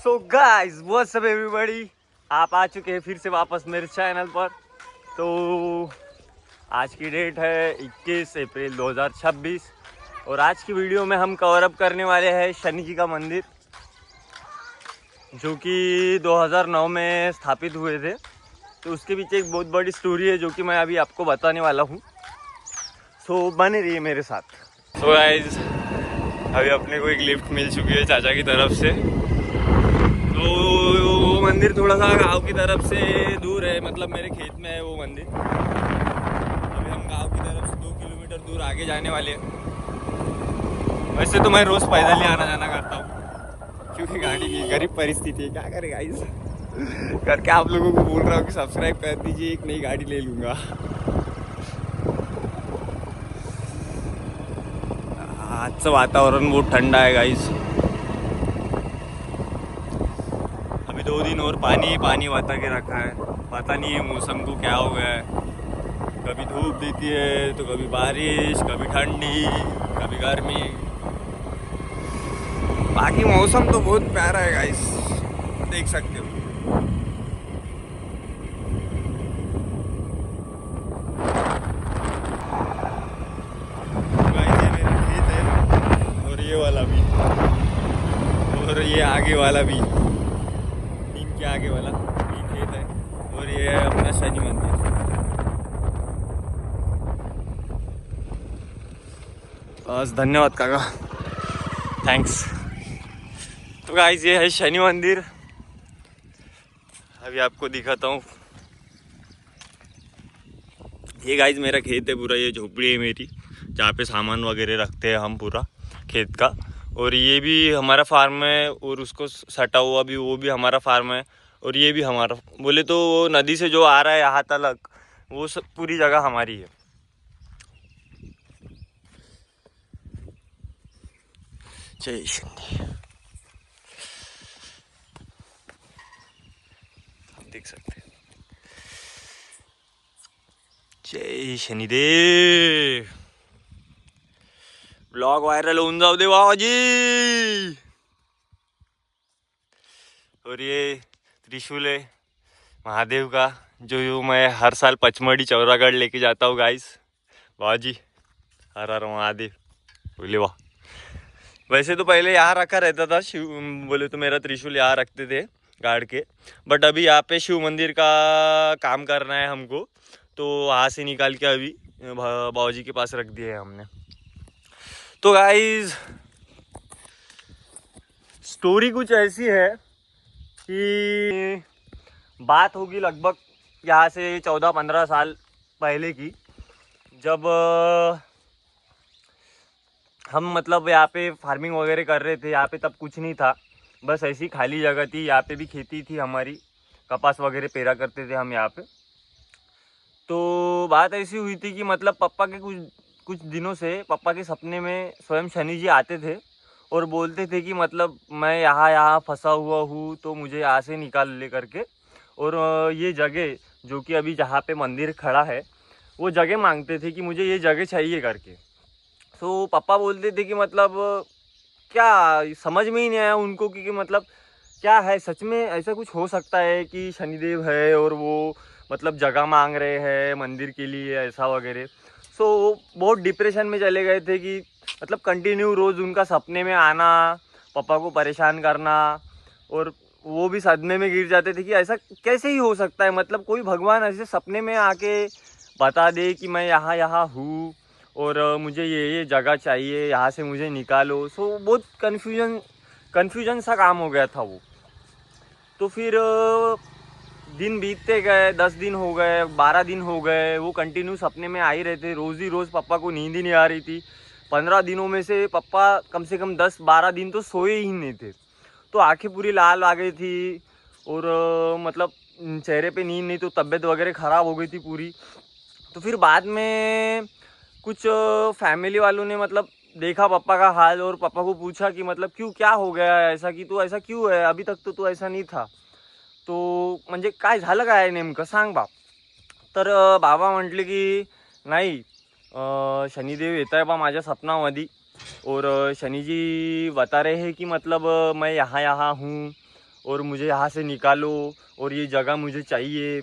So guys what's up everybody, आप आ चुके हैं फिर से वापस मेरे चैनल पर। तो आज की डेट है 21 अप्रैल 2026 और आज की वीडियो में हम कवर अप करने वाले हैं शनि जी का मंदिर, जो कि 2009 में स्थापित हुए थे। तो उसके पीछे एक बहुत बड़ी स्टोरी है जो कि मैं अभी आपको बताने वाला हूँ। सो बने रहिए मेरे साथ। सो गाइस अभी अपने को एक लिफ्ट मिल चुकी है चाचा की तरफ से। तो वो मंदिर थोड़ा सा गांव की तरफ से दूर है, मतलब मेरे खेत में है वो मंदिर। अभी हम गांव की तरफ से 2 किलोमीटर दूर आगे जाने वाले हैं। वैसे तो मैं रोज़ पैदल ही आना जाना करता हूँ क्योंकि गाड़ी की गरीब परिस्थिति है, क्या करें गाइस। करके आप लोगों को बोल रहा हूँ कि सब्सक्राइब कर दीजिए, एक नई गाड़ी ले लूँगा। आजचं वातावरण बहुत ठंडा है गाइस। अभी 2 दिन और पानी पानी बता के रखा है। पता नहीं है मौसम को क्या हो गया है, कभी धूप देती है तो कभी बारिश, कभी ठंडी, कभी गर्मी। बाकी मौसम तो बहुत प्यारा है गाइस, देख सकते हो। गाइस ये मेरा खेत है और ये वाला भी, और ये आगे वाला भी, नीम के आगे वाला भी खेत है, और ये है अपना शनि मंदिर। बस धन्यवाद काका, थैंक्स। तो गाइस ये है शनि मंदिर, अभी आपको दिखाता हूँ। ये गाइस मेरा खेत है पूरा, ये झोपड़ी है मेरी जहाँ पे सामान वगैरह रखते हैं हम पूरा खेत का। और ये भी हमारा फार्म है और उसको सटा हुआ भी वो भी हमारा फार्म है। और ये भी हमारा, बोले तो वो नदी से जो आ रहा है यहाँ तक वो सब पूरी जगह हमारी है। जय शनि, आप देख सकते हैं। जय शनिदेव, ब्लॉग वायरल होऊन जाऊ दे बाबाजी। और ये त्रिशूल है महादेव का, जो मैं हर साल पचमढ़ी चौरागढ़ लेके जाता हूँ गाइस। बाबाजी हर हर महादेव, बोले वाह। वैसे तो पहले यहाँ रखा रहता था शिव, बोले तो मेरा त्रिशूल यहाँ रखते थे गाड़ के। बट अभी यहाँ पे शिव मंदिर का काम करना है हमको, तो वहाँ से निकाल के अभी बाबाजी के पास रख दिया है हमने। तो गाइस स्टोरी कुछ ऐसी है कि बात होगी लगभग यहाँ से 14-15 साल पहले की, जब हम मतलब यहाँ पे फार्मिंग वगैरह कर रहे थे। यहाँ पे तब कुछ नहीं था, बस ऐसी खाली जगह थी। यहाँ पे भी खेती थी हमारी, कपास वगैरह पेरा करते थे हम यहाँ पे। तो बात ऐसी हुई थी कि मतलब पापा के कुछ दिनों से पापा के सपने में स्वयं शनि जी आते थे और बोलते थे कि मतलब मैं यहाँ फंसा हुआ हूँ, तो मुझे यहाँ से निकाल ले करके। और ये जगह जो कि अभी जहाँ पे मंदिर खड़ा है वो जगह मांगते थे कि मुझे ये जगह चाहिए करके। तो पापा बोलते थे कि मतलब क्या, समझ में ही नहीं आया उनको कि मतलब क्या है, सच में ऐसा कुछ हो सकता है कि शनिदेव है और वो मतलब जगह मांग रहे हैं मंदिर के लिए ऐसा वगैरह। सो वो बहुत डिप्रेशन में चले गए थे कि मतलब कंटिन्यू रोज़ उनका सपने में आना, पापा को परेशान करना, और वो भी सदमे में गिर जाते थे कि ऐसा कैसे ही हो सकता है, मतलब कोई भगवान ऐसे सपने में आके बता दे कि मैं यहाँ हूँ और मुझे ये जगह चाहिए, यहाँ से मुझे निकालो। सो बहुत कन्फ्यूजन सा काम हो गया था वो। तो फिर दिन बीतते गए, 10 दिन हो गए, 12 दिन हो गए, वो कंटिन्यू सपने में आ ही रहे थे। रोज़ ही रोज़ पापा को नींद ही नहीं आ रही थी। 15 दिनों में से पापा कम से कम 10-12 दिन तो सोए ही नहीं थे। तो आंखें पूरी लाल आ गई थी और मतलब चेहरे पे नींद नहीं, तो तबीयत वगैरह ख़राब हो गई थी पूरी। तो फिर बाद में कुछ फैमिली वालों ने मतलब देखा पापा का हाल और पापा को पूछा कि मतलब क्यों, क्या हो गया है ऐसा, कि तू ऐसा क्यों है, अभी तक तो तू ऐसा नहीं था, तो म्हणजे काय झालं काय नेमकं सांग बाप. तर बाबा म्हटले की नाही, शनिदेव येत आहे बा माझ्या सपनामध्ये और शनि जी बता रहे हैं कि मतलब मैं यहाँ हूँ और मुझे यहाँ से निकालो और ये जगह मुझे चाहिए,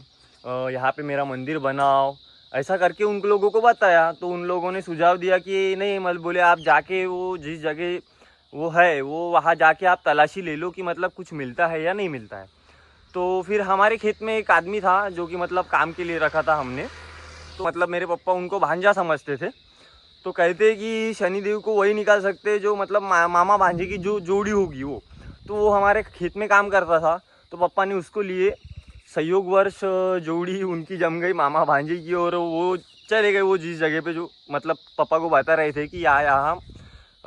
यहाँ पे मेरा मंदिर बनाओ, ऐसा करके उन लोगों को बताया। तो उन लोगों ने सुझाव दिया कि नहीं, मतलब बोले आप जाके वो जिस जगह वो है वो वहाँ जाके आप तलाशी ले लो कि मतलब कुछ मिलता है या नहीं मिलता है। तो फिर हमारे खेत में एक आदमी था जो कि मतलब काम के लिए रखा था हमने, तो मतलब मेरे पापा उनको भांजा समझते थे। तो कहते कि शनिदेव को वही निकाल सकते जो मतलब मामा भांजे की जो जोड़ी होगी वो। तो वो हमारे खेत में काम करता था, तो पापा ने उसको लिए, संयोगवर्ष जोड़ी उनकी जम गई मामा भांजे की, और वो चले गए वो जिस जगह पे जो मतलब पापा को बता रहे थे कि यहाँ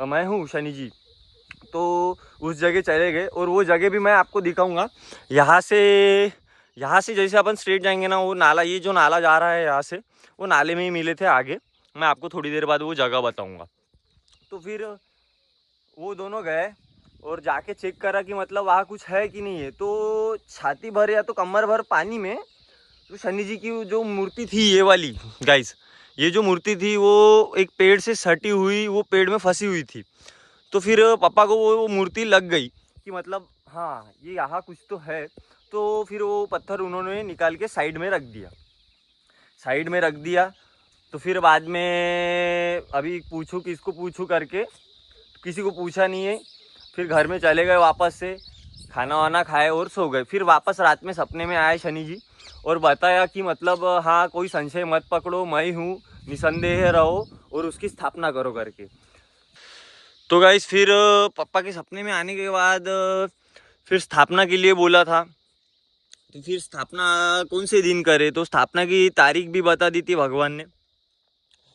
मैं हूँ शनि जी। तो उस जगह चले गए, और वो जगह भी मैं आपको दिखाऊंगा। यहाँ से जैसे अपन स्ट्रेट जाएंगे ना, वो नाला, ये जो नाला जा रहा है यहाँ से, वो नाले में ही मिले थे आगे। मैं आपको थोड़ी देर बाद वो जगह बताऊंगा। तो फिर वो दोनों गए और जाके चेक करा कि मतलब वहाँ कुछ है कि नहीं है। तो छाती भर या तो कमर भर पानी में तो शनि जी की जो मूर्ति थी ये वाली, गाइस, ये जो मूर्ति थी वो एक पेड़ से सटी हुई, वो पेड़ में फंसी हुई थी। तो फिर पापा को वो मूर्ति लग गई कि मतलब हाँ ये यहाँ कुछ तो है। तो फिर वो पत्थर उन्होंने निकाल के साइड में रख दिया, साइड में रख दिया। तो फिर बाद में अभी पूछूं किसको पूछूं करके, किसी को पूछा नहीं है। फिर घर में चले गए वापस से, खाना वाना खाए और सो गए। फिर वापस रात में सपने में आए शनि जी और बताया कि मतलब हाँ कोई संशय मत पकड़ो, मैं हूँ, निसंदेह रहो और उसकी स्थापना करो करके। तो गाइस फिर पापा के सपने में आने के बाद फिर स्थापना के लिए बोला था। तो फिर स्थापना कौन से दिन करे, तो स्थापना की तारीख भी बता दी थी भगवान ने।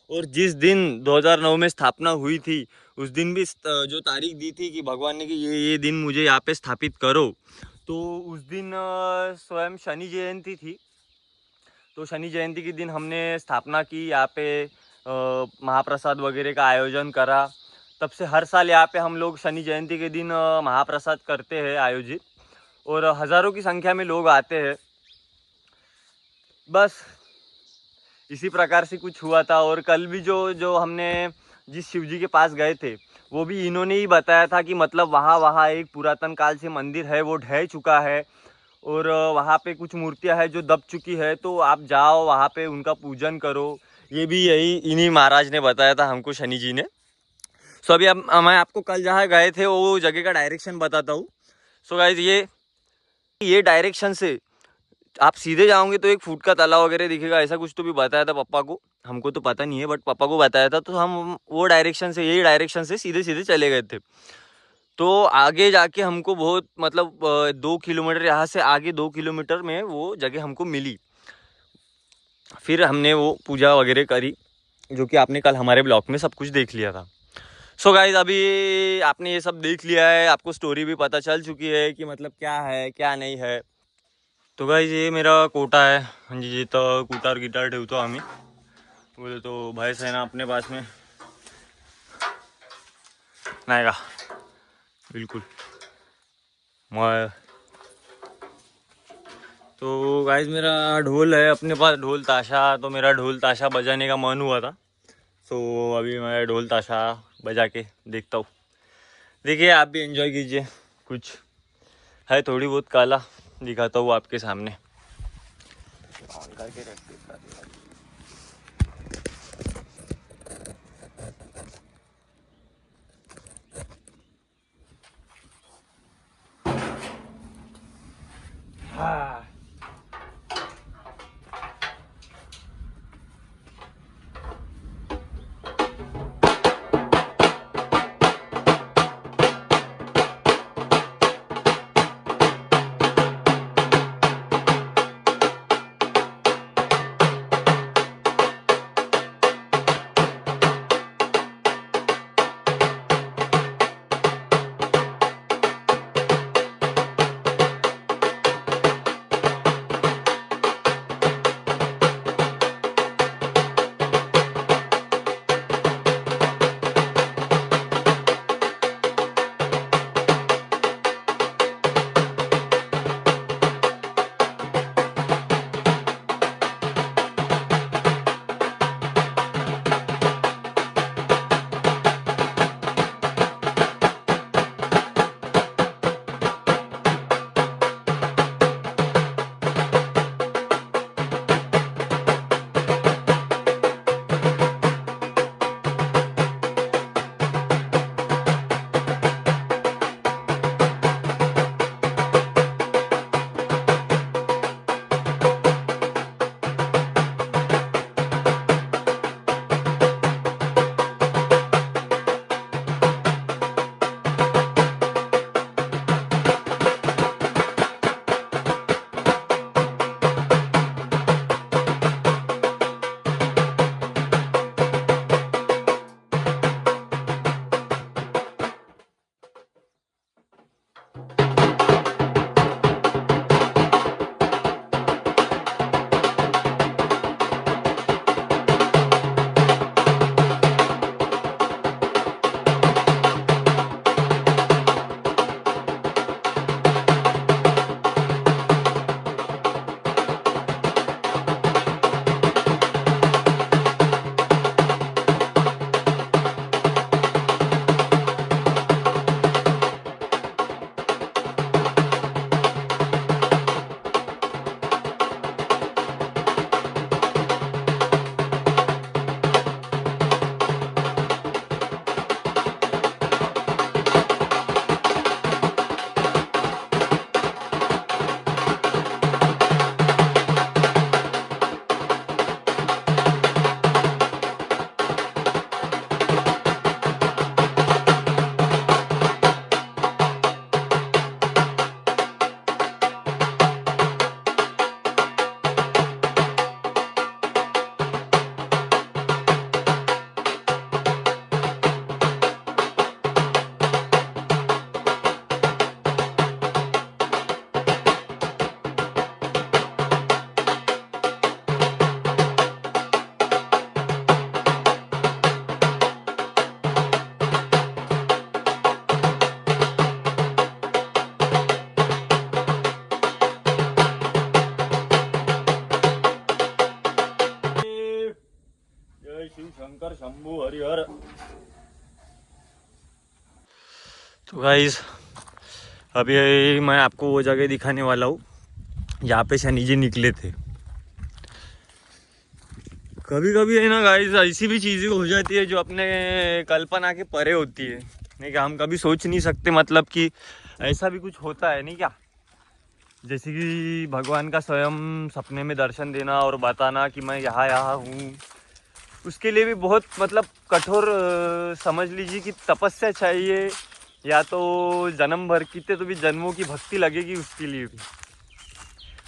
और जिस दिन 2009 में स्थापना हुई थी उस दिन भी जो तारीख दी थी कि भगवान ने कि ये दिन मुझे यहाँ पे स्थापित करो, तो उस दिन स्वयं शनि जयंती थी। तो शनि जयंती के दिन हमने स्थापना की, यहाँ पे महाप्रसाद वगैरह का आयोजन करा। तब से हर साल यहाँ पे हम लोग शनि जयंती के दिन महाप्रसाद करते हैं आयोजित, और हज़ारों की संख्या में लोग आते हैं। बस इसी प्रकार से कुछ हुआ था। और कल भी जो जो हमने जिस शिव जी के पास गए थे वो भी इन्होंने ही बताया था कि मतलब वहाँ एक पुरातन काल से मंदिर है, वो ढह चुका है और वहाँ पे कुछ मूर्तियाँ हैं जो दब चुकी है, तो आप जाओ वहाँ पे उनका पूजन करो। ये भी यही इन्हीं महाराज ने बताया था हमको, शनि जी ने। सो अभी अब मैं आपको कल जहाँ गए थे वो जगह का डायरेक्शन बताता हूँ। सो गाइज ये डायरेक्शन से आप सीधे जाओगे तो 1 फुट का तालाब वगैरह दिखेगा, ऐसा कुछ तो भी बताया था पापा को। हमको तो पता नहीं है बट पापा को बताया था, तो हम वो डायरेक्शन से, यही डायरेक्शन से सीधे सीधे चले गए थे। तो आगे जाके हमको बहुत मतलब 2 किलोमीटर, यहाँ से आगे 2 किलोमीटर में वो जगह हमको मिली। फिर हमने वो पूजा वगैरह करी, जो कि आपने कल हमारे ब्लॉग में सब कुछ देख लिया था। सो गाइज अभी आपने ये सब देख लिया है, आपको स्टोरी भी पता चल चुकी है कि मतलब क्या है क्या नहीं है। तो गाइज ये मेरा कोटा है, म्हणजे जिथं कुटार गिटार ठेवतो आम्ही, बोले तो भैंस है ना अपने पास में, नहीं का बिल्कुल मैं। तो गाइज मेरा ढोल है अपने पास, ढोल ताशा। तो मेरा ढोल ताशा बजाने का मन हुआ था, तो अभी मैं ढोल ताशा बजा के देखता हूँ। देखिए आप भी एंजॉय कीजिए, कुछ है थोड़ी बहुत काला दिखाता हूँ आपके सामने। ऑन करके रखते हाँ। वो हरिहर। तो गाइस अभी मैं आपको वो जगह दिखाने वाला हूँ यहाँ पे शनि जी निकले थे। कभी कभी है ना गाइस, ऐसी भी चीज़ें हो जाती है जो अपने कल्पना के परे होती है, नहीं कि हम कभी सोच नहीं सकते, मतलब कि ऐसा भी कुछ होता है नहीं क्या। जैसे कि भगवान का स्वयं सपने में दर्शन देना और बताना कि मैं यहाँ यहाँ हूँ, उसके लिए भी बहुत मतलब कठोर समझ लीजिए कि तपस्या चाहिए, या तो जन्म भर कितने तो भी जन्मों की भक्ति लगेगी उसके लिए भी।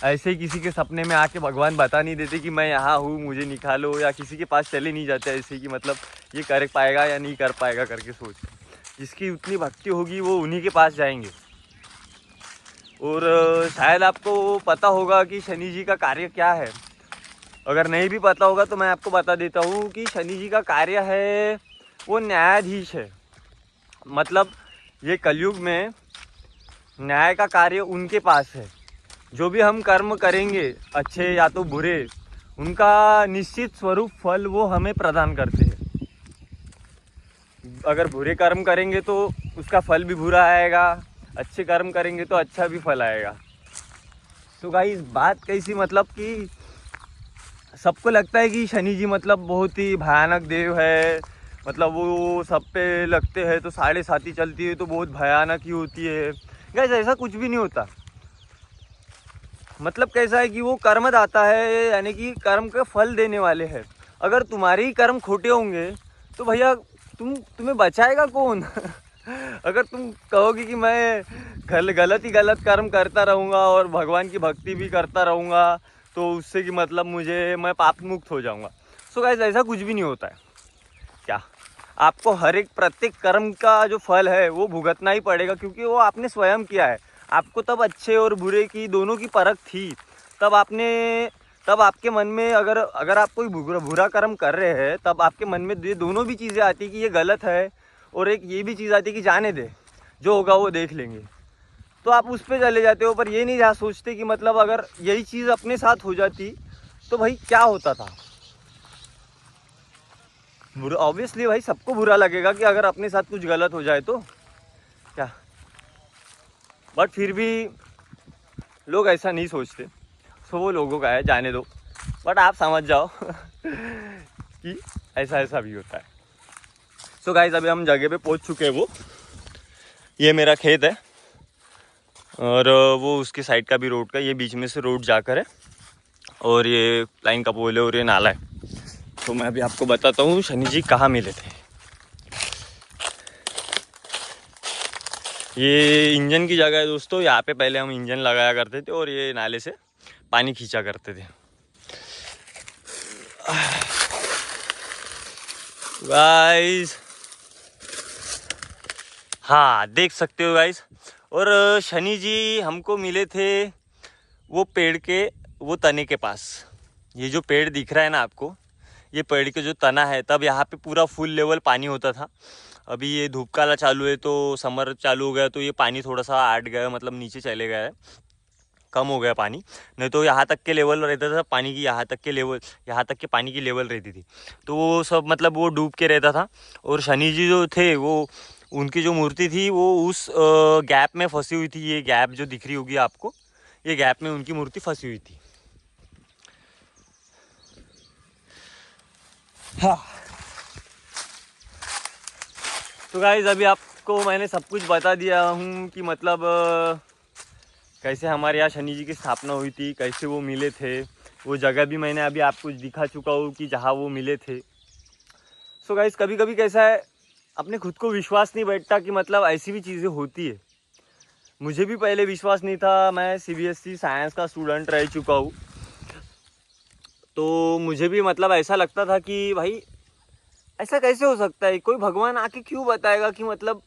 ऐसे ही किसी के सपने में आके भगवान बता नहीं देते कि मैं यहाँ हूँ मुझे निकालो, या किसी के पास चले नहीं जाते ऐसे कि मतलब ये कर पाएगा या नहीं कर पाएगा करके सोच। जिसकी उतनी भक्ति होगी वो उन्हीं के पास जाएंगे। और शायद आपको पता होगा कि शनि जी का कार्य क्या है। अगर नहीं भी पता होगा तो मैं आपको बता देता हूँ कि शनि जी का कार्य है वो न्यायाधीश है। मतलब ये कलयुग में न्याय का कार्य उनके पास है। जो भी हम कर्म करेंगे अच्छे या तो बुरे, उनका निश्चित स्वरूप फल वो हमें प्रदान करते हैं। अगर बुरे कर्म करेंगे तो उसका फल भी बुरा आएगा, अच्छे कर्म करेंगे तो अच्छा भी फल आएगा। तो गाइस बात कैसी, मतलब कि सबको लगता है कि शनि जी मतलब बहुत ही भयानक देव है, मतलब वो सब पे लगते हैं तो 7.5 चलती है तो बहुत भयानक ही होती है। गाइस ऐसा कुछ भी नहीं होता। मतलब कैसा है कि वो कर्मदाता है, यानी कि कर्म का फल देने वाले हैं। अगर तुम्हारे ही कर्म खोटे होंगे तो भैया तुम्हें बचाएगा कौन? अगर तुम कहोगे कि मैं गलत ही गलत कर्म करता रहूँगा और भगवान की भक्ति भी करता रहूँगा तो उससे कि मतलब मैं पाप मुक्त हो जाऊँगा। सो गाइस ऐसा कुछ भी नहीं होता है। क्या आपको हर एक प्रत्येक कर्म का जो फल है वो भुगतना ही पड़ेगा, क्योंकि वो आपने स्वयं किया है। आपको तब अच्छे और बुरे की दोनों की परख थी, तब आपके मन में अगर आप कोई बुरा कर्म कर रहे हैं तब आपके मन में ये दोनों भी चीज़ें आती कि ये गलत है, और एक ये भी चीज़ आती कि जाने दे, जो होगा वो देख लेंगे। तो आप उस पर चले जाते हो, पर ये नहीं सोचते कि मतलब अगर यही चीज़ अपने साथ हो जाती तो भाई क्या होता था। बुरा ऑब्वियसली भाई सबको बुरा लगेगा कि अगर अपने साथ कुछ गलत हो जाए तो क्या, बट फिर भी लोग ऐसा नहीं सोचते। सो वो लोगों का है, जाने दो। बट आप समझ जाओ कि ऐसा ऐसा भी होता है। सो गाइस अभी हम जगह पे पहुंच चुके हैं। वो ये मेरा खेत है और वो उसके साइड का भी रोड का, ये बीच में से रोड जाकर है, और ये लाइन का पोल है और ये नाला है। तो मैं अभी आपको बताता हूँ शनि जी कहाँ मिले थे। ये इंजन की जगह है दोस्तों। यहाँ पे पहले हम इंजन लगाया करते थे और ये नाले से पानी खींचा करते थे। गाइस हाँ देख सकते हो गाइस। और शनि जी हमको मिले थे वो पेड़ के वो तने के पास। ये जो पेड़ दिख रहा है ना आपको, ये पेड़ के जो तना है, तब यहाँ पे पूरा फुल लेवल पानी होता था। अभी ये धूप काला चालू है तो समर चालू हो गया तो ये पानी थोड़ा सा आट गया, मतलब नीचे चले गया है, कम हो गया पानी। नहीं तो यहाँ तक के लेवल रहता था पानी की, यहाँ तक के पानी की लेवल रहती थी। तो वो सब मतलब वो डूब के रहता था। और शनि जी जो थे वो, उनकी जो मूर्ति थी वो उस गैप में फंसी हुई थी। ये गैप जो दिख रही होगी आपको, ये गैप में उनकी मूर्ति फंसी हुई थी। हाँ तो गाइस अभी आपको मैंने सब कुछ बता दिया हूँ कि मतलब कैसे हमारे यहाँ शनि जी की स्थापना हुई थी, कैसे वो मिले थे। वो जगह भी मैंने अभी आपको दिखा चुका हूँ कि जहाँ वो मिले थे। सो गाइस कभी कभी कैसा है, अपने खुद को विश्वास नहीं बैठता कि मतलब ऐसी भी चीज़ें होती है। मुझे भी पहले विश्वास नहीं था। मैं CBSE साइंस का स्टूडेंट रह चुका हूँ, तो मुझे भी मतलब ऐसा लगता था कि भाई ऐसा कैसे हो सकता है, कोई भगवान आके क्यों बताएगा कि मतलब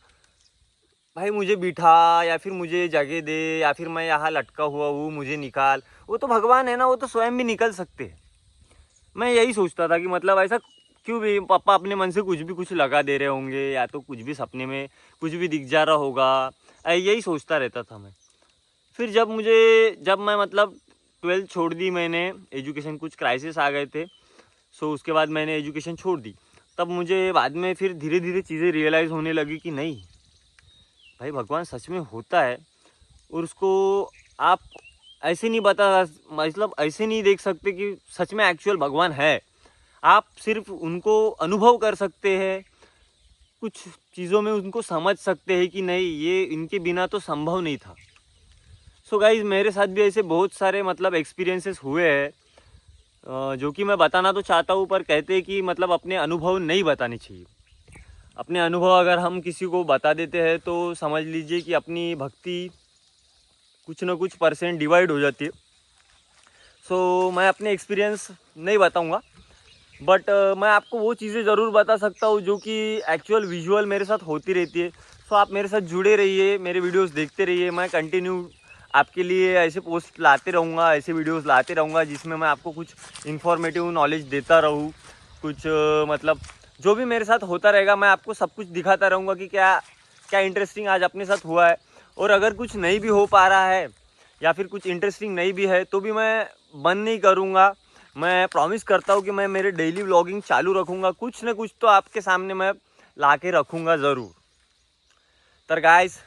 भाई मुझे बिठा, या फिर मुझे जगह दे, या फिर मैं यहाँ लटका हुआ हूँ मुझे निकाल। वो तो भगवान है ना, वो तो स्वयं भी निकल सकते हैं। मैं यही सोचता था कि मतलब ऐसा क्यों भी पापा अपने मन से कुछ लगा दे रहे होंगे, या तो कुछ भी सपने में कुछ भी दिख जा रहा होगा, यही सोचता रहता था मैं। फिर जब मैं मतलब 12th छोड़ दी मैंने, एजुकेशन कुछ क्राइसिस आ गए थे। सो उसके बाद मैंने एजुकेशन छोड़ दी। तब मुझे बाद में फिर धीरे धीरे चीज़ें रियलाइज़ होने लगी कि नहीं भाई, भगवान सच में होता है और उसको आप ऐसे नहीं मतलब ऐसे नहीं देख सकते कि सच में एक्चुअल भगवान है। आप सिर्फ उनको अनुभव कर सकते हैं, कुछ चीज़ों में उनको समझ सकते हैं कि नहीं ये इनके बिना तो संभव नहीं था। सो गाइज, मेरे साथ भी ऐसे बहुत सारे मतलब एक्सपीरियंसेस हुए हैं जो कि मैं बताना तो चाहता हूँ, पर कहते हैं कि मतलब अपने अनुभव नहीं बताने चाहिए। अपने अनुभव अगर हम किसी को बता देते हैं तो समझ लीजिए कि अपनी भक्ति कुछ ना कुछ % डिवाइड हो जाती है। सो मैं अपने एक्सपीरियंस नहीं बताऊंगा, बट मैं आपको वो चीज़ें ज़रूर बता सकता हूँ जो कि एक्चुअल विजुअल मेरे साथ होती रहती है। सो आप मेरे साथ जुड़े रहिए, मेरे वीडियोस देखते रहिए। मैं कंटिन्यू आपके लिए ऐसे पोस्ट लाते रहूँगा, ऐसे वीडियोस लाते रहूँगा जिसमें मैं आपको कुछ इन्फॉर्मेटिव नॉलेज देता रहूँ। कुछ मतलब जो भी मेरे साथ होता रहेगा मैं आपको सब कुछ दिखाता रहूँगा कि क्या क्या इंटरेस्टिंग आज अपने साथ हुआ है। और अगर कुछ नहीं भी हो पा रहा है या फिर कुछ इंटरेस्टिंग नहीं भी है तो भी मैं बंद नहीं करूँगा। मैं प्रॉमिस करता हूँ कि मैं मेरे डेली व्लॉगिंग चालू रखूँगा, कुछ ना कुछ तो आपके सामने मैं ला के रखूँगा ज़रूर। तर गाइस,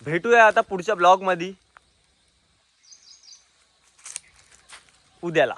भेटूया आता पुढच्या ब्लॉगमध्ये उद्याला।